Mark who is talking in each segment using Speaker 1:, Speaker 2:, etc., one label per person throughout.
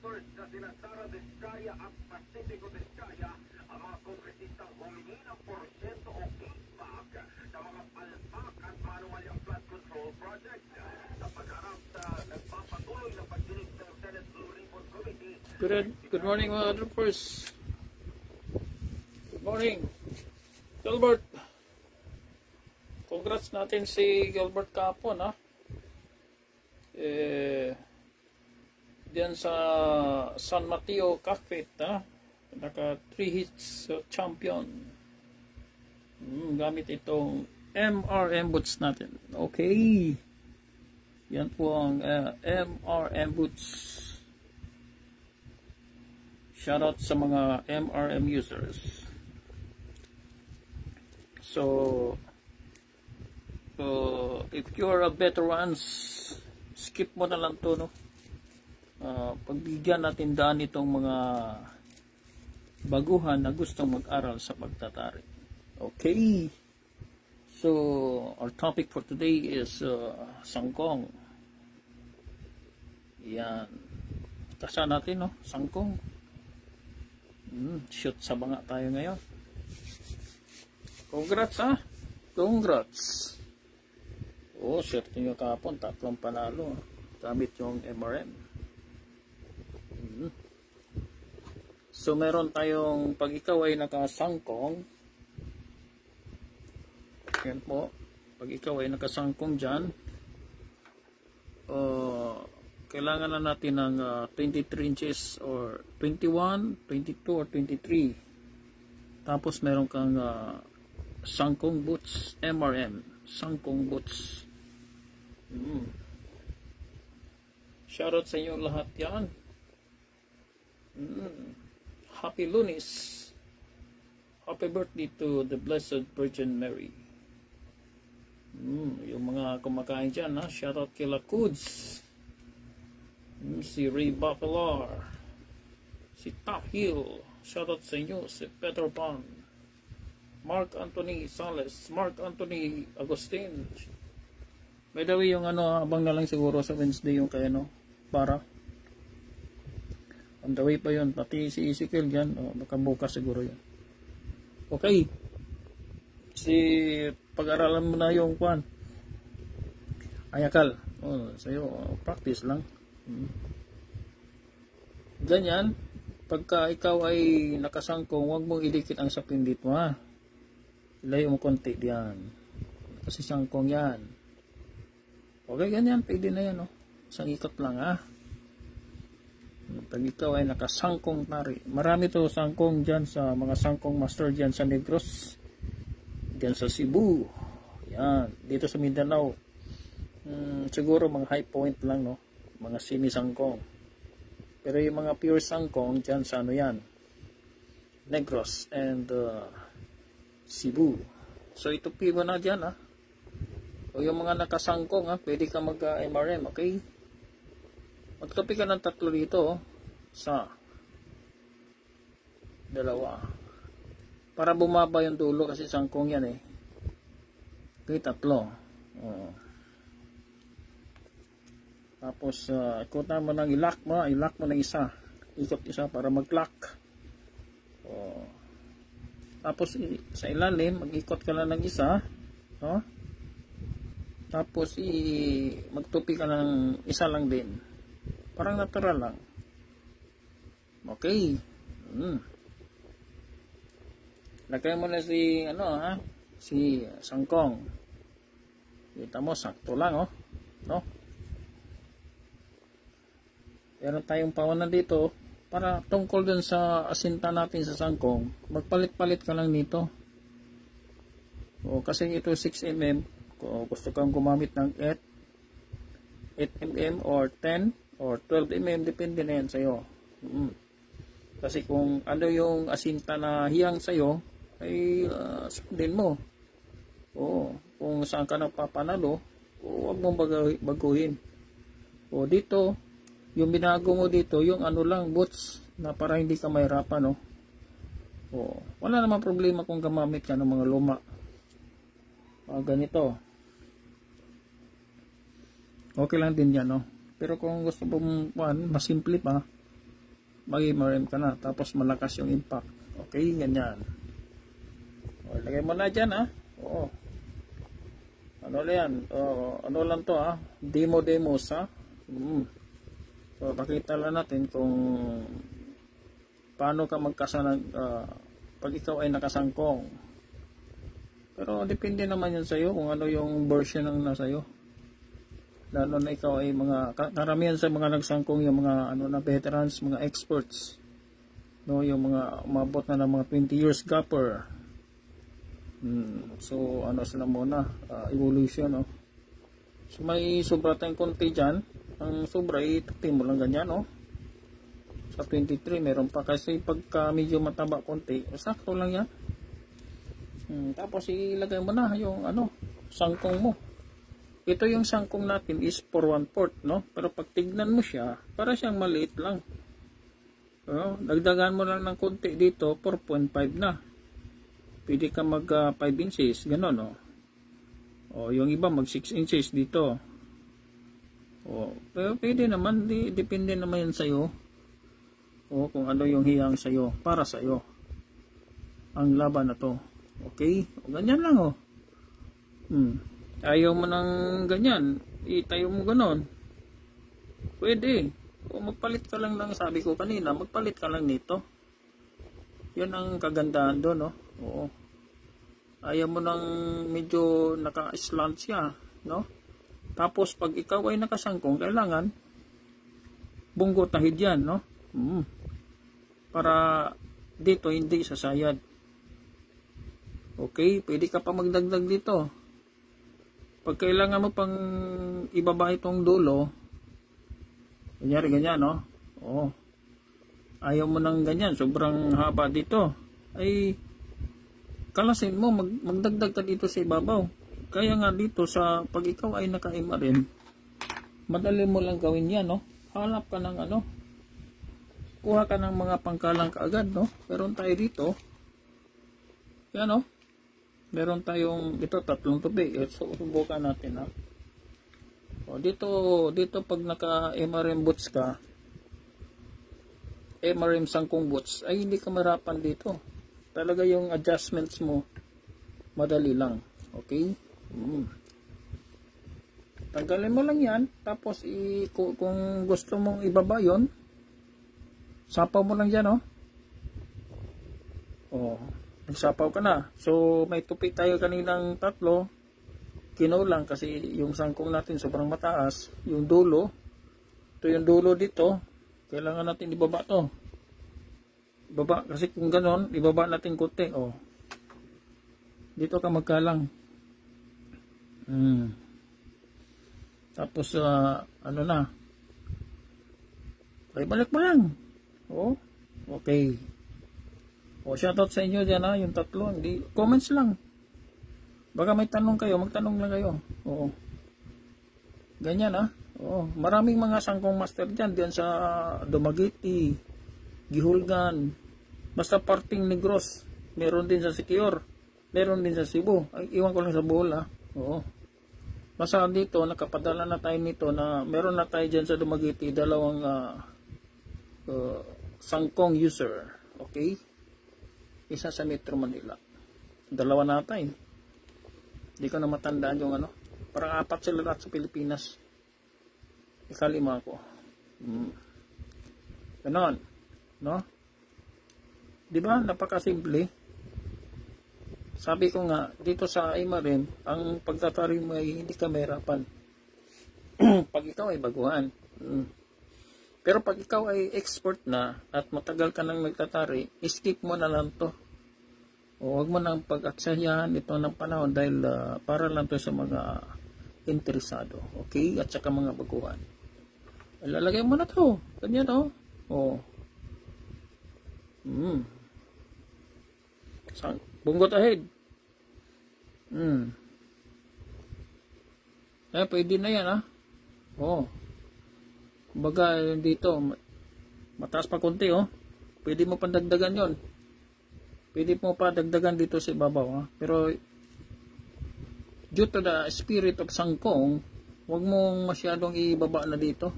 Speaker 1: senators na sina Sara Vizcaya at Pacifico Vizcaya ang mga kongresistang humingi ng porsyento o kickback sa mga palpak at manuwalyang flood control project sa pagharap sa nagpapatuloy na pagdinig ng Senate Blue Ribbon Committee.
Speaker 2: Good morning mga troopers. Good morning. Gilbert. Congrats natin si Gilbert kahapon, ha. Diyan sa San Mateo Cafe, ha. Naka 3 hits champion. Gamit itong MRM boots natin. Okay. Yan po ang MRM boots. Shoutout sa mga MRM users. So if you're a veterans, skip mo na lang to, no? Pagbigyan natin daan itong mga baguhan na gustong mag-aral sa pagtatari. Okay. So our topic for today is sangkong. Yan. Tasa natin, no? Sangkong. Shoot sa banga tayo ngayon. Congrats, ha? Congrats. Swerte nyo kahapon, 3 panalo. Gamit yung MRM. So, meron tayong, pag ikaw ay nakasangkong, yan po, pag ikaw ay nakasangkong dyan, kailangan na natin ng 23 inches or 21, 22, or 23. Tapos, meron kang sangkong boots, MRM, sangkong boots. Shoutout sa inyo lahat yan. Happy Lunes. Happy birthday to the Blessed Virgin Mary. Yung mga kumakain dyan, ha? Shoutout kila Kuds. Si Ray Bapelar. Si Top Hill. Shoutout sa inyo. Si Peter Pan. Mark Anthony Sales. Mark Anthony Agustin. By the way, yung abang na lang siguro sa Wednesday yung kaya para on the way pa yun, pati si Ezekiel dyan, baka bukas siguro yun. Okay, pag-aralan mo na yung kwan Ayakal, sa'yo, practice lang. Ganyan, pagka ikaw ay nakasangkong, huwag mong idikit ang sapin dito, ha. Ilayo mo konti diyan, kasi sangkong yan. Okay, ganyan, pwede na yan, isang ikot lang, ha. Pag ikaw ay nakasangkong tari, marami to sangkong dyan sa mga sangkong master dyan sa Negros, dyan sa Cebu, yan, dito sa Mindanao, siguro mga high point lang, no, mga semi sangkong. Pero yung mga pure sangkong dyan sa yan, Negros and Cebu. So ito piwa na dyan, ha. O yung mga nakasangkong, ha, pwede ka mag-MRM, okay? Magtupi ka ng 3 dito, sa 2. Para bumaba yung dulo kasi sangkong yan, eh. Okay, 3. Tapos, ikutan mo ng ilak mo ng isa. Ikot isa para mag-lock. Tapos, sa ilalim, mag-ikot ka lang ng isa, tapos magtupi ka ng isa lang din, parang natural lang. Okay. Lagay mo na si si sangkong. Kita mo, sakto lang, no? Meron tayong pawanan dito para tungkol dun sa asinta natin sa sangkong, magpalit-palit ka lang nito. Kasi ito 6mm. Kung gusto kang gumamit ng 8mm or 10 or 12mm, depende na yan sa'yo. Kasi kung ano yung asinta na hiyang sa'yo, ay sundin mo. Kung saan ka nagpapanalo, huwag mong baguhin. Dito, yung binago mo dito, yung lang, boots, na para hindi ka mahirapan, wala namang problema kung gamamit ka ng mga luma. Ganito. Okay lang din yan, Pero kung gusto mong masimple pa, mag-MRM ka na. Tapos malakas yung impact. Okay, ganyan. O, lagay mo na dyan, ha. Oo. Ano lang yan? Ano lang to, ha. Demos, ha. So, pakita lang natin kung paano ka pag ikaw ay nakasangkong. Pero depende naman yun sa'yo kung ano yung version ng nasa iyo. Lalo na ikaw ay karamihan sa mga nagsangkong yung mga veterans, mga experts. No, yung mga umabot na ng mga 20 years gapper. So sila muna, evolution, no. So may sobra tayong konti dyan. Ang sobra itutin mo lang ganyan, no. Sa 23 meron pa kasi pagka medyo mataba konti, sakto lang yan. Tapos ilagay mo na yung sangkong mo. Ito yung sangkong natin is for 1/4, no? Pero pag tignan mo siya, para siyang maliit lang. Dagdagan mo lang ng konti dito, 4.5 na. Pwede ka mag 5 inches, gano'n, no? Yung iba mag 6 inches dito. Pero pwede naman, depende naman yan sa'yo. Kung ano yung hiyang sa'yo, para sa'yo. Ang laban na to. Okay? Ganyan lang, Ayaw mo ng ganyan, itayo mo ganon. Pwede. O magpalit ka lang sabi ko kanina, magpalit ka lang nito. Yun ang kagandahan doon, no? Oo. Ayaw mo ng medyo naka-slant siya, no? Tapos pag ikaw ay nakasangkong, kailangan bunggo tahid yan, no? Para dito hindi sasayad. Okay, pwede ka pa magdagdag dito. Pag kailangan mo pang ibaba itong dulo, kunyari ganyan, no? Ayaw mo ng ganyan, sobrang haba dito. Ay, kalasin mo, magdagdag ka dito sa ibabaw. Kaya nga dito, pag ikaw ay naka-MRM, madali mo lang gawin yan, no? Hanap ka ng kuha ka ng mga pangkalang kaagad, no? Meron tayo dito. Yan, no? Meron tayong dito 3 tubig. So subukan natin, ha. Dito pag naka-MRM boots ka, MRM sangkong boots, ay hindi ka mahirapan dito. Talaga yung adjustments mo madali lang. Okay? Tanggalin mo lang yan, tapos kung gusto mong ibaba yon, sapaw mo lang dyan, nagsapaw ka na. So may tupi tayo kaninang 3, kinulang kasi yung sangkong natin sobrang mataas. Yung dulo, ito yung dulo dito, kailangan natin ibaba to. Ibaba, kasi kung ganon, ibaba natin konti. Dito ka magkalang. Tapos na, ay balik mo lang. Okay. Shoutout sa inyo dyan, yung 3. Comments lang. Baka may tanong kayo, magtanong lang kayo. Ganyan, maraming mga sangkong master dyan sa Dumaguete, Gihulgan, basta parting Negros. Meron din sa Siquijor, meron din sa Cebu. Ay, iwan ko lang sa Bohol, Basta dito, nakapadala na tayo nito na meron na tayo dyan sa Dumaguete, 2 sangkong user. Okay? Isa sa Metro Manila. 2 na tayo. Hindi ko na matandaan yung Parang 4 sila lahat sa Pilipinas. Ika-5 ako. Ganon. No? Diba? Napakasimple. Sabi ko nga, dito sa MRM, ang pagtatari mo ay hindi ka mahirapan. Pag ikaw ay baguhan. Pero pag ikaw ay expert na at matagal ka nang nagtatari, skip mo na lang to. Huwag mo nang pag-aksayahan ito ng panahon dahil para lang to sa mga interesado. Okay? At saka mga baguhan. Lalagay mo na to. Ganyan, Bungot ahead. Pwede na yan, Baga dito, mataas pa konti, Pwede mo pa dagdagan yon. Pwede mo pa dagdagan dito sa ibabaw, Pero due to the spirit of sangkong, huwag mong masyadong ibaba na dito.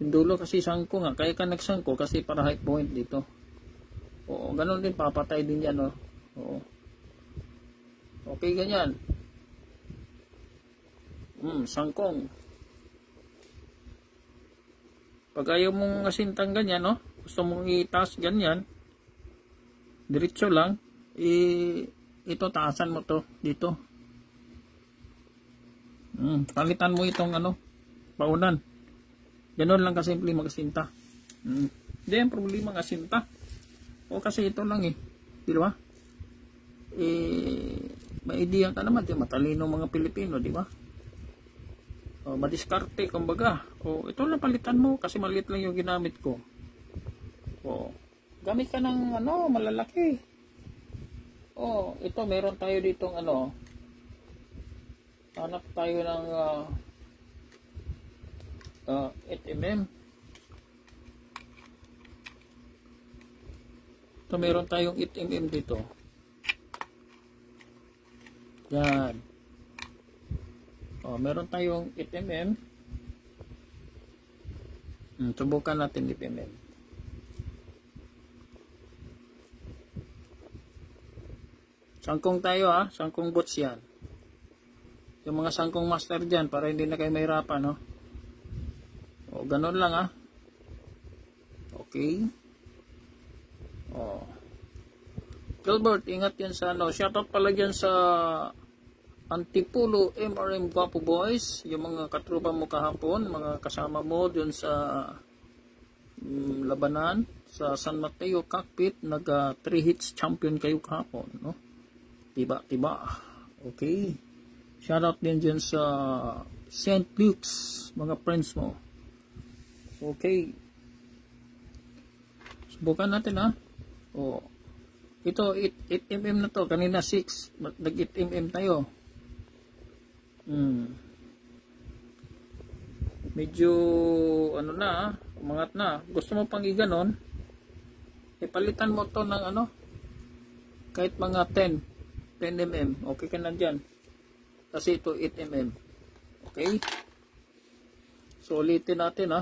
Speaker 2: Yung dulo kasi sangko nga. Kaya ka nagsangko kasi para high point dito. Oo, ganun din. Papatay din yan, oh. Oo. Okay, ganyan. Sangkong. Pag ayaw mong asintang ganyan, no? Gusto mong itaas ganyan, diretso lang, ito taasan mo to dito. Palitan mo itong paunan. Ganon lang kasimple magasinta. Hindi ang problema ng asinta. O kasi ito lang di ba? May idea ka naman, matalino mga Pilipino, di ba? Madiskarte, kumbaga. Ito lang palitan mo kasi maliit lang yung ginamit ko. Gamit ka ng malalaki. Ito meron tayo ditong hanap tayo ng 8mm. Ito meron tayong 8mm dito. Yan. Meron tayong 8mm. Subukan natin 8mm. Sangkong tayo sangkong boots yan. Yung mga sangkong master dyan para hindi na kayo mahirapan, no? Ganun lang Okay. Gilbert, ingat yan sa shoutout pala dyan sa Antipulo MRM Guapo Boys, yung mga katrupa mo kahapon, mga kasama mo dun sa labanan sa San Mateo Cockpit, nag 3 hits champion kayo kahapon, no? Tiba. Okay. Shoutout din dyan sa St. Luke's, mga friends mo. Okay. Subukan natin ito 8mm na to, kanina 6, nag 8mm tayo. Medyo umangat na. Gusto mo pang iganon, ipalitan mo to ng kahit mga 10mm, okay ka na dyan kasi ito 8mm. Okay, so ulitin natin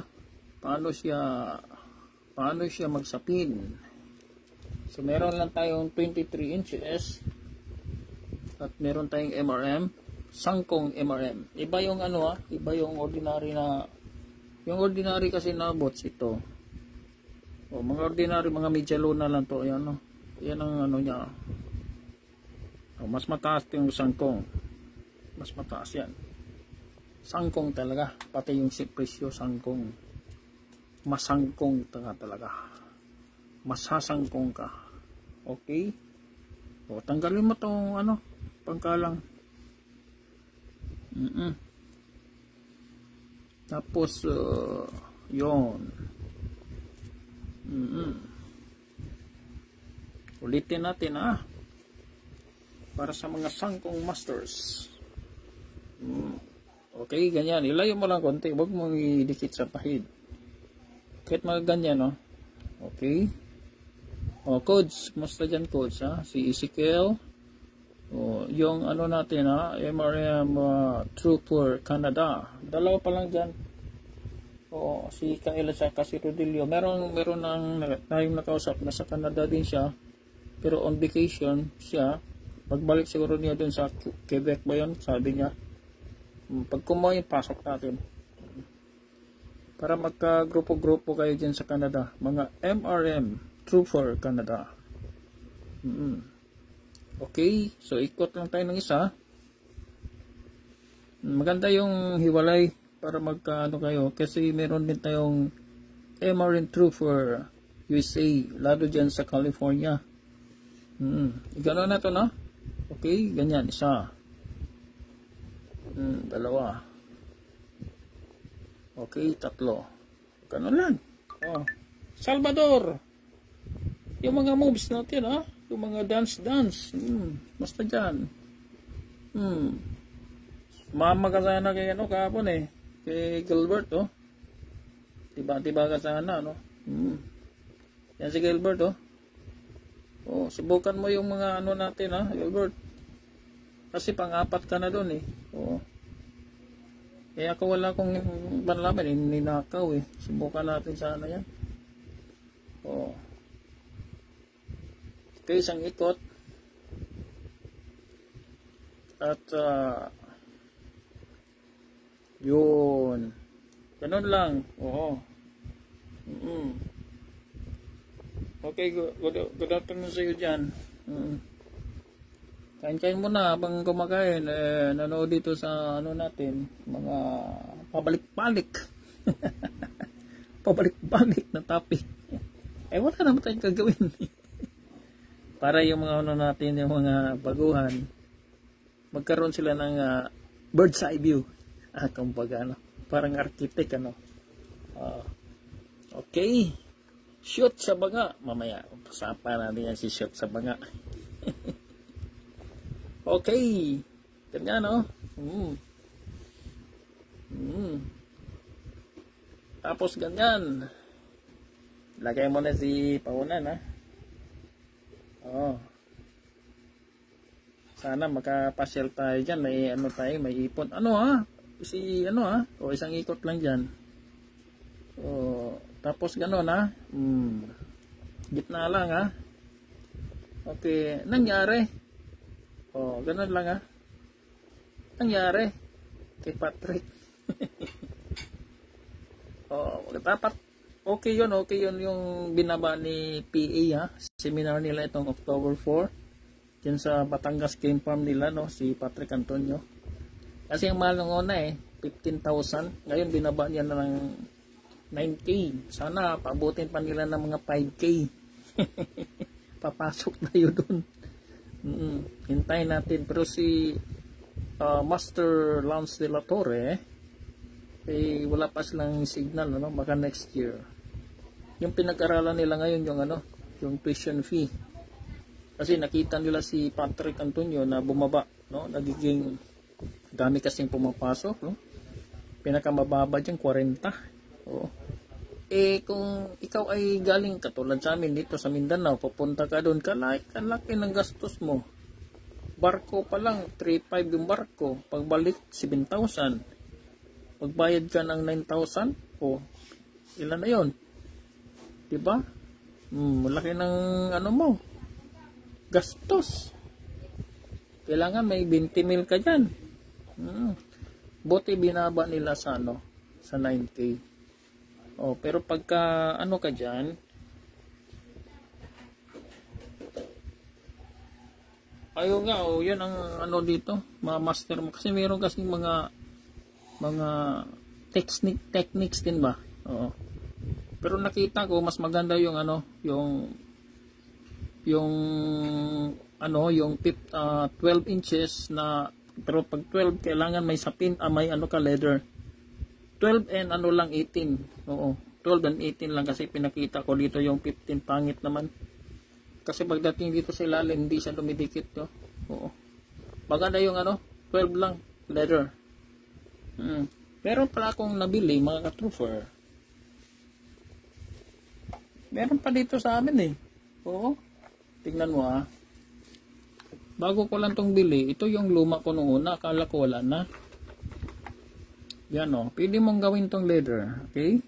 Speaker 2: paano siya magsapin. So meron lang tayong 23 inches at meron tayong MRM, sangkong MRM. Iba yung iba yung ordinary kasi na bots ito. Mga ordinary, mga media luna lang to. Yan ang niya. Mas mataas yung sangkong. Mas mataas yan. Sangkong talaga. Pati yung presyo sangkong. Masangkong talaga. Masasangkong ka. Okay? Tanggalin mo tong pangkalang. Tapos yon. Ulitin natin para sa mga sangkong masters. Okay, ganyan. Ilayo mo lang konti. Huwag mong idikit sa pahid. Kahit mga ganyan, Okay. Codes. Kumusta dyan, codes, Si Ezekiel. Yung natin, MRM Trooper Canada. Dalawa pa lang dyan. Si Kaela at si Rodilio. Meron tayong nakausap na sa Canada din siya. Pero on vacation siya. Pagbalik siguro niya dun sa Quebec ba yun? Sabi niya. Pag kumain, pasok natin. Para magka-grupo-grupo kayo dyan sa Canada. Mga MRM Trooper Canada. Okay. So, ikot lang tayo ng isa. Maganda yung hiwalay para kayo. Kasi meron din tayong MRM Trooper USA. Lalo dyan sa California. Gano'n na to, no? Okay. Ganyan. Isa. Dalawa. Okay, 3. Ganun lang. Salvador. Yung mga moves natin, yung mga dance. Basta dyan. Mama ka sana kay kahapon kay Gilbert, Diba ka sana, Yan si Gilbert, subukan mo yung mga natin, Gilbert. Kasi pang-apat ka na doon, Eh ako wala akong panlaban, ninakaw eh. Subukan natin sana yan. Oh. Okay, isang ikot. At yun. Ganun lang. Oo. Okay, good afternoon sa iyo dyan. Kain-kain muna habang kumakain. Nanood dito sa ano natin, mga pabalik-balik. Pabalik-balik na topic. Wala naman tayong gagawin. Para yung mga ano natin, yung mga baguhan, magkaroon sila ng bird's eye view. Kumbaga, ano, parang architect, ano. Okay. Shoot sa banga. Mamaya, pasapan natin yan si shoot sa banga. Okay. Ganyan, no? Tapos ganyan. Lagay mo na si paunan, ha? Sana makapasyal tayo dyan. May ano tayo, may ipon. Ano, ha? O isang ikot lang dyan. Tapos gano'n, ha? Gitna lang, ha? Okay. Nangyari. Gano'n lang, ha? Nangyari. Kay Patrick. Dapat okay yun yung binaba ni PA, ha? Seminar nila itong October 4. Diyan sa Batangas Game Farm nila, no? Si Patrick Antonio. Kasi ang mahal ng una, 15,000. Ngayon binaba niya na ng 9K. Sana paabutin pa nila ng mga 5K. Papasok tayo dun. Hintayin natin. Pero si Master Lance de la Torre, wala pa silang signal, ano? Baka next year. Yung pinag-aralan nila ngayon, yung tuition fee. Kasi nakita nila si Patrick Antonio na bumaba, no? Nagiging dami kasing pumapasok, no? Pinakamababa dyan 40. Kung ikaw ay galing katulad sa amin dito sa Mindanao, pupunta ka doon, kalaki ng gastos mo. Barko pa lang 3,500 yung barko, pagbalik 7,000. Magbayad ka ng 9,000, ilan na yon? Diba? Malaki ng mo, gastos. Kailangan may 20 mil ka dyan. Buti binaba nila sa sa 9K. Pero pagka ka dyan, ayaw nga, yan ang dito, mga master mo. Kasi meron kasing mga techniques din ba? Pero nakita ko, mas maganda yung yung 12 inches na, pero pag 12 kailangan may sapin, may leather. 12 and lang 18. 12 and 18 lang kasi pinakita ko dito yung 15 pangit naman. Kasi pagdating dito sa ilalim hindi siya dumidikit, no. Maganda yung 12 lang leather. Pero pala akong nabili mga ka-trooper. Meron pa dito sa amin Tingnan mo Bago ko lang tong bili, ito yung luma ko noong una, akala ko wala na. Yan pwede mong gawin tong leather, okay?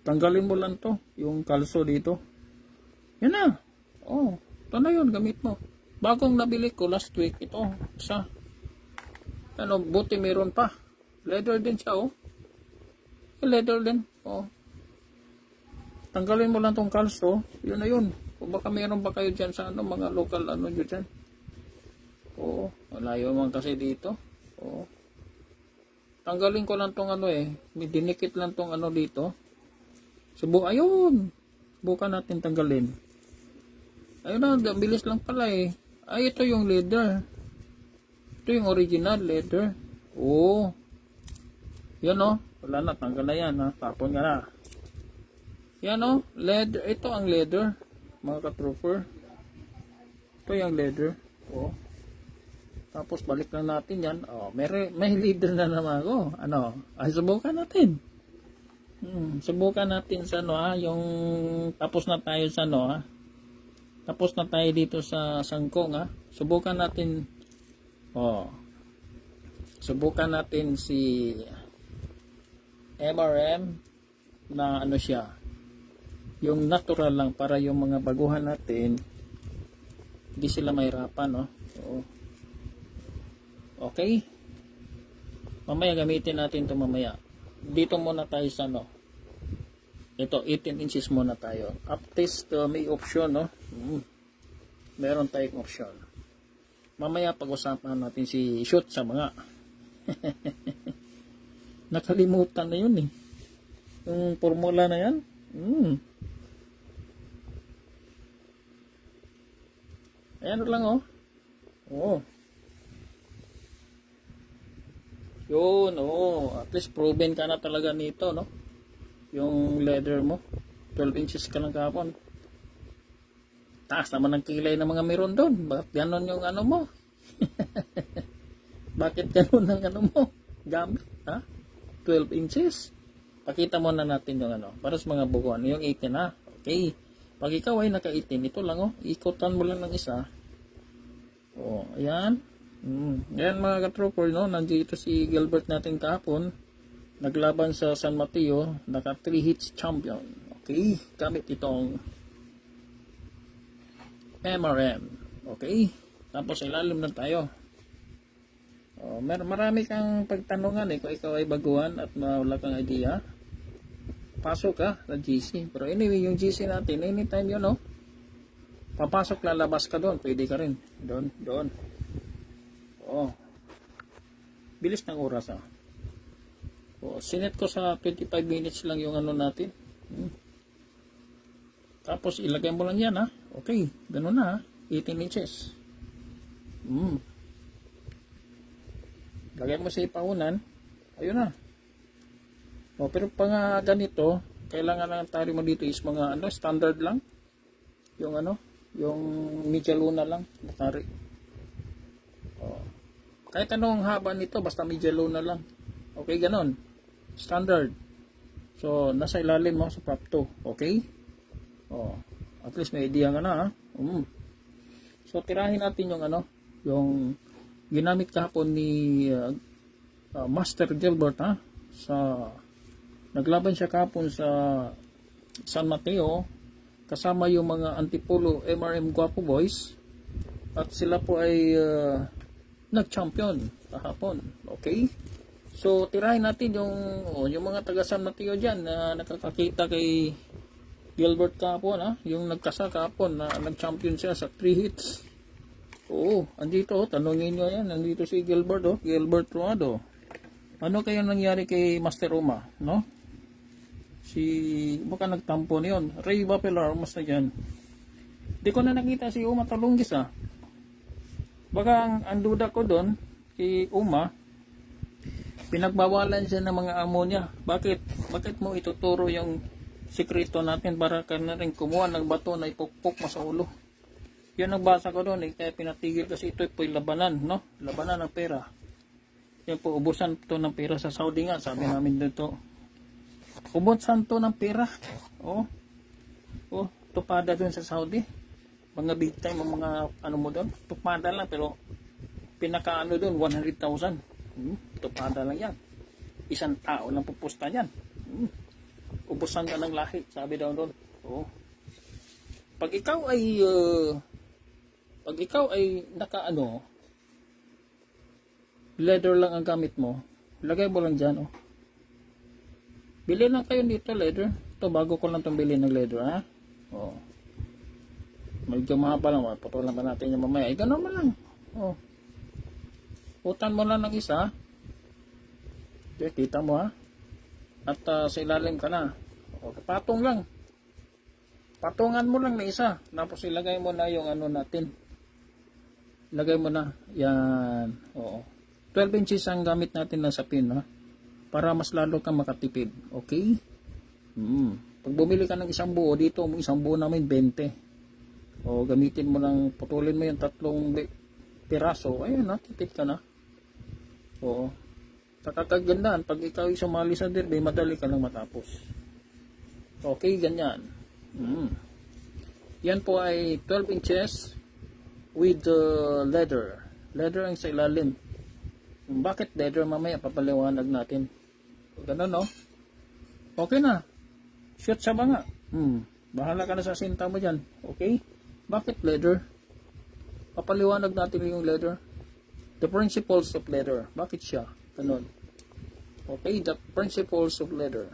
Speaker 2: Tanggalin mo lang to, yung kalso dito. Yan na. Ito na yun, gamit mo. Bagong nabili ko last week, ito, isa. Buti meron pa. Leather din siya, Leather din, Tanggalin mo lang tong kalso, yun na yun. Kung baka meron ba kayo dyan sa mga local nyo dyan. Malayo man kasi dito. Tanggalin ko lang tong may dinikit lang tong dito. Ayun. Subukan natin tanggalin. Ayun na, bilis lang pala ito yung leather. Ito yung original leather. Yan wala na, tanggal na yan tapon nga na. Yan leather. Ito ang leather, mga ka-trooper. Ito yung leather. Tapos balik lang natin yan. May leather na naman ako. Subukan natin. Subukan natin sa yung tapos na tayo sa tapos na tayo dito sa sangkong Subukan natin. Subukan natin si MRM na ano siya, yung natural lang para yung mga baguhan natin hindi sila mahirapan, no? So, okay, mamaya gamitin natin ito mamaya. Dito muna tayo sa no, ito 18 inches muna tayo. Up test may option, no? Meron tayong option. Mamaya pag-usapan natin si shoot sa mga nakalimutan na yun eh, yung formula na yan. Ayan lang, oh. Oh. Yun, oh. At least proven ka na talaga nito, no? Yung leather mo. 12 inches ka lang kahapon. Taas naman ang kilay ng mga meron doon. Bakit ganon yung ano mo? Bakit ganon ang ano mo? Gamit, ha? 12 inches. Pakita muna natin yung ano. Para sa mga bukuan. Yung 18, ha? Okay. Pag ikaw ay naka-18, ito lang, oh. Ikutan mo lang ng isa. Oh, ayan. Ayan mga ka-trooper, no? Nandito si Gilbert natin kahapon. Naglaban sa San Mateo. Naka 3 hits champion. Okay. Gamit itong MRM. Okay. Tapos ilalim na tayo. Oh, marami kang pagtanungan eh. Kung ikaw ay baguhan at wala kang idea, pasok ka sa GC. Pero anyway, yung GC natin, anytime yun, no? Papasok, lalabas ka doon. Pwede ka rin. Doon. Oh. Bilis ng oras, ha? Oh, sinet ko sa 25 minutes lang yung ano natin. Tapos, ilagay mo lang yan, ha? Okay. Ganun na, ha? 18 inches. Lagay mo sa ipaunan. Ayun na. Oh, pero pang ganito, kailangan lang tali mo dito is mga ano, standard lang. Yung ano, yung media luna lang, tari. Oh. Kahit anong haba nito, basta media luna lang. Okay, ganon. Standard. So, nasa ilalim mo sa prop 2. Okay? Oh, at least may idea nga na, ha? So, tirahin natin yung ano, yung ginamit kahapon ni Master Gilbert, ha? Naglaban siya kahapon sa San Mateo kasama yung mga Antipolo MRM Guapo Boys at sila po ay nag-champion kahapon. Okay? So, tirahin natin yung mga taga San Mateo dyan na nakakakita kay Gilbert kahapon, ha? Yung nagkasa kahapon na nag-champion siya sa 3 hits. Oo, andito, tanongin nyo yan. Andito si Gilbert, oh. Gilbert Ruado. Ano kaya nangyari kay Master Uma, no? Baka nagtampo niyon. Ray Bapelar, mas na dyan. Di ko na nakita si Uma Talunggis, ha? Baka ang duda ko doon, kay Uma, pinagbawalan siya ng mga ammonia. Bakit mo ituturo yung sikreto natin para ka na rin kumuha ng bato na ipukpok mo sa ulo? Yun ang basa ko doon, eh. Kaya pinatigil kasi ito po yung labanan, no? Labanan ng pera. Yan po, ubusan to ng pera sa Saudi nga. Sabi namin dito, ubusan to ng pera. Oh, tupada doon sa Saudi. Mga big time, mga ano mo doon. Tupada lang, pero pinakaano doon, 100,000. Tupada lang yan. Isang tao lang pupusta yan. Ubusan ka ng lahi, sabi daw doon. Oh. Pag ikaw ay nakaano, leather lang ang gamit mo, lagay mo lang dyan, oh. Bili lang kayo dito, leather. Ito, bago ko lang itong bili ng leather, ha? Oh. Medyo mahaba lang, patulan pa natin yung mamaya. Ganun mo lang. Oh. Putan mo lang ng isa. Okay, kita mo, ha? At sa ilalim ka na. O, patong lang. Patungan mo lang na isa. Tapos ilagay mo na yung ano natin. Ilagay mo na. Yan. Oo. 12 inches ang gamit natin na sapin, ha? Para mas lalo kang makatipid. Okay? Pag bumili ka ng isang buo, dito isang buo namin 20. O, gamitin mo lang, putulin mo yung 3 piraso. Ayun, ha? Tipid ka na. Oo. Kakagandaan, pag ikaw ay sumali sa derby, madali ka lang matapos. Okay, ganyan. Yan po ay 12 inches with leather. Leather ang sa ilalim. Bakit leather? Mamaya papaliwanag natin. Ganun, no? Okay na. Shoot sa banga. Bahala ka na sa sinta mo dyan. Okay? Bakit leather? Papaliwanag natin yung leather. The principles of leather. Bakit siya? Ganun. Okay? The principles of leather.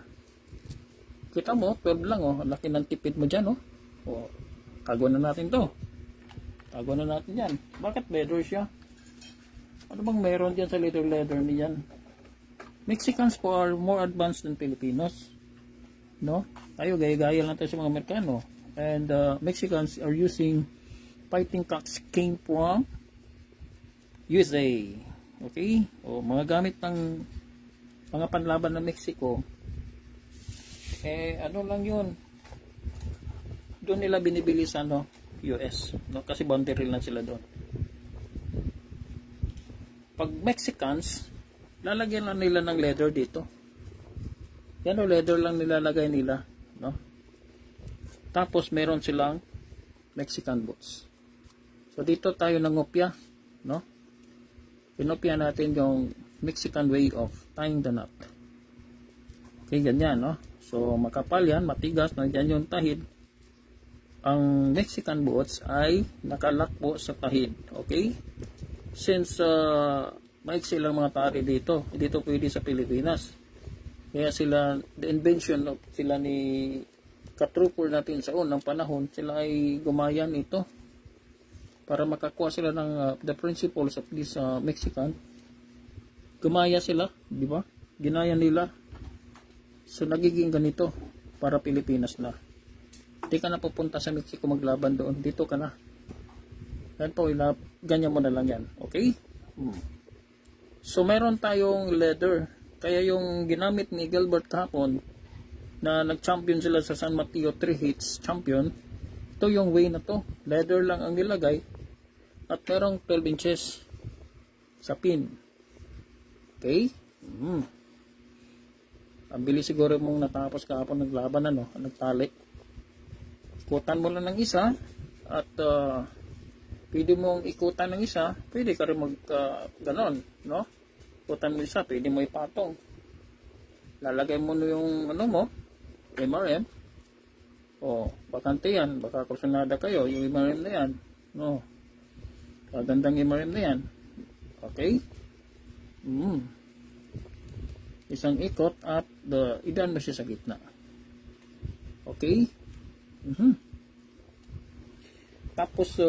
Speaker 2: Kita mo, 12 lang oh. Laki ng tipid mo dyan oh. O, tago na natin to. Tago na natin yan. Bakit leather siya? Ano bang meron dyan sa leather niyan? Mexicans po are more advanced than Filipinos. No? Tayo, gaya-gaya lang tayo sa mga Amerikano. And Mexicans are using fighting cocks came from USA. Okay? O, mga gamit ng mga panlaban ng Mexico. Ano lang yun? Doon nila binibili sa US. No? Kasi boundary lang sila doon. Pag Mexicans, lalagyan lang nila ng leather dito. Yan o, leather lang nilalagay nila. No? Tapos meron silang Mexican boots. So dito tayo nangopya. No? Pinopya natin yung Mexican way of tying the knot. Okay, ganyan. No? So makapal yan, matigas, nandiyan yung tahid. Ang Mexican boots ay nakalakbo sa tahid. Okay? Since maiksi lang mga tari dito, hindi ito pwede sa Pilipinas. Kaya sila, the invention of sila ni katrooper natin sa unang panahon, sila ay gumayan ito para makakuha sila ng the principles of this Mexican. Gumaya sila, di ba? Ginaya nila. So nagiging ganito para Pilipinas na. Hindi ka na pupunta sa Mexico maglaban doon, dito ka na. Yan po, ganyan mo na lang yan. Okay? So, meron tayong leather. Kaya yung ginamit ni Gilbert kahapon, na nag-champion sila sa San Mateo 3 hits champion, ito yung way na to. Leather lang ang nilagay. At merong 12 inches sa pin. Okay? Ang bilis siguro mong natapos kahapon naglaban nagtali. Ikutan mo lang ng isa at pwede mong ikutan ng isa, pwede ka rin ganon, no? Ikutan mo isa, pwede mo ipatong. Lalagay mo yung MRM. O, bakante yan, baka kursunada kayo, yung MRM na yan, no? Kagandang MRM na yan. Okay? Isang ikot at idan mo siya sa gitna. Okay? Tapos,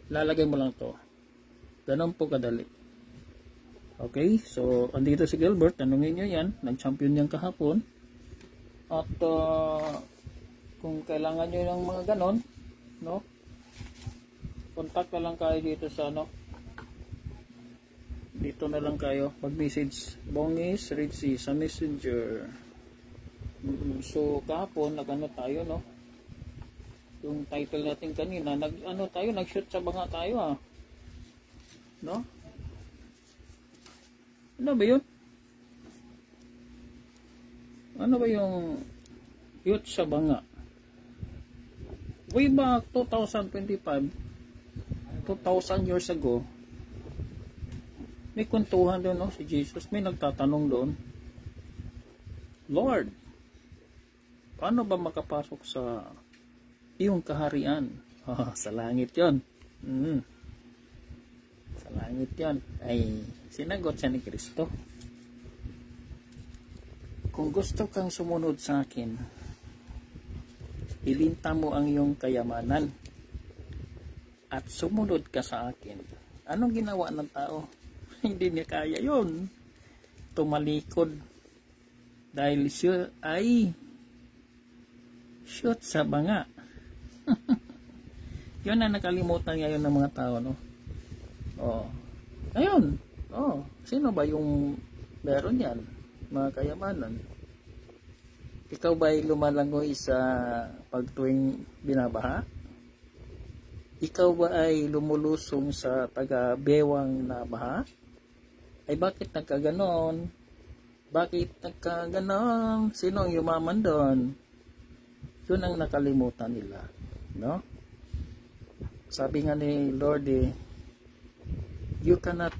Speaker 2: lalagay mo lang to. Ganun po kadali. Okay? So, andito si Gilbert. Tanungin nyo yan. Nag-champion yan kahapon. At, kung kailangan nyo ng mga ganon, no? Contact ka lang kayo dito sa, dito na lang kayo. Mag-message. Bongis Red Sea sa Messenger. So, kahapon, nag-ano tayo, no? Yung title natin kanina, nag-shoot sa banga tayo, no? Ano ba yun? Ano ba yung shoot sa banga? Way back 2025, 2,000 years ago, may kuntuhan doon, no? Si Jesus, may nagtatanong doon, Lord, paano ba makapasok sa iyong kaharian? Sa langit yon. Sa langit yon. Ay, sinagot siya ni Kristo. Kung gusto kang sumunod sa akin, ilinta mo ang iyong kayamanan at sumunod ka sa akin. Anong ginawa ng tao? Hindi niya kaya yon. Tumalikod. Dahil siya ay shoot sa banga. Yun na nakalimutan ngayon ng mga tao, no? Ayun. Sino ba yung meron yan? Mga kayamanan. Ikaw ba ay lumalangoy sa pagtuwing binabaha? Ikaw ba ay lumulusong sa taga-bewang na baha? Ay bakit nagkaganon? Bakit nagkaganon? Sino ang yumaman doon? Yun ang nakalimutan nila. No? Sabi nga ni Lord, you cannot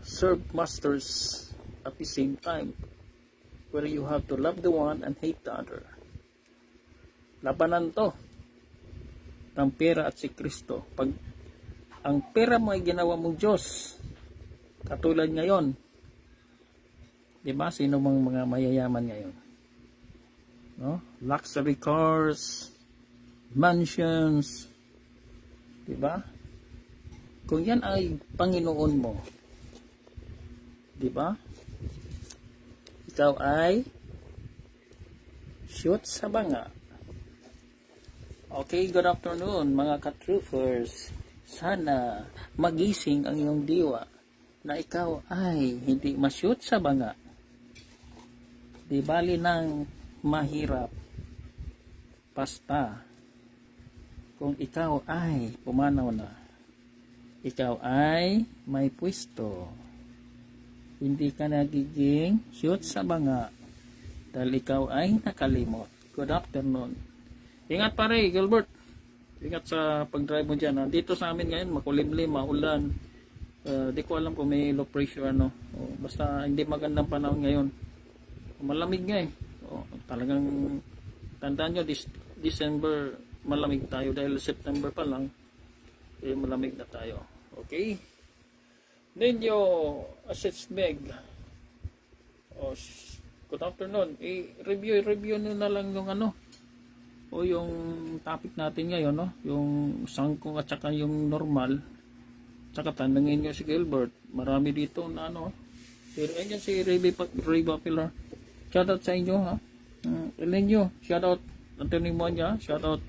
Speaker 2: serve masters at the same time. where you have to love the one and hate the other. Labanan to ng pera at si Kristo. Pag ang pera mo ay ginawa mong Diyos, katulad ngayon, di ba? Sino mang mga mayayaman ngayon? No? Luxury cars, mansions, di ba? Kung yan ay Panginoon mo, di ba? Ikaw ay shoot sa banga. Okay, good afternoon mga ka-truthers. Sana magising ang iyong diwa na ikaw ay hindi ma-shoot sa banga. Di bali ng mahirap. Basta kung ikaw ay pumanaw na, ikaw ay may pwesto. Hindi ka nagiging shoot sa banga dahil ikaw ay nakalimot. Good afternoon. Ingat pare, Gilbert. Ingat sa pag-drive mo dyan. Dito sa amin ngayon, makulimlim, maulan. Di ko alam kung may low pressure ano. Basta hindi magandang panahon ngayon. Malamig nga eh. Talagang tandaan nyo, December malamig tayo dahil September pa lang. Malamig na tayo. Okay? Ninyo Assets Meg. Good afternoon. Review nyo na lang yung ano. O yung topic natin ngayon, no? Yung sangkong at saka yung normal. Tsaka tanungin nyo si Gilbert. Marami dito na ano. Pero ayan si Ray Bapilar. Shoutout sa inyo, ha? Ilan nyo. Shoutout Anthony Monya. Shoutout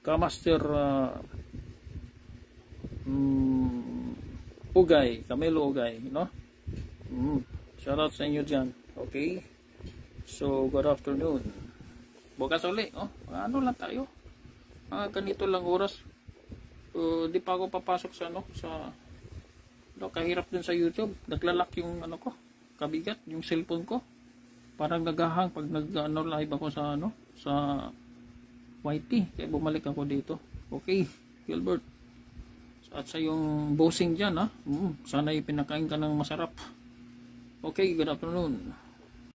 Speaker 2: Kamaster Ugay. Camelo Ugay, no? Shoutout sa inyo dyan. Okay? So, good afternoon. Bukas ulit, ano lang tayo. Ganito lang oras. Di pa ako papasok sa kahirap din sa YouTube. Naglalak yung ko, kabigat, yung cellphone ko. Parang nagahang pag live ako sa sa YT. Kaya bumalik ako dito. Okay, Gilbert. At sa yung bossing dyan, sana ipinakain ka ng masarap. Okay, good afternoon.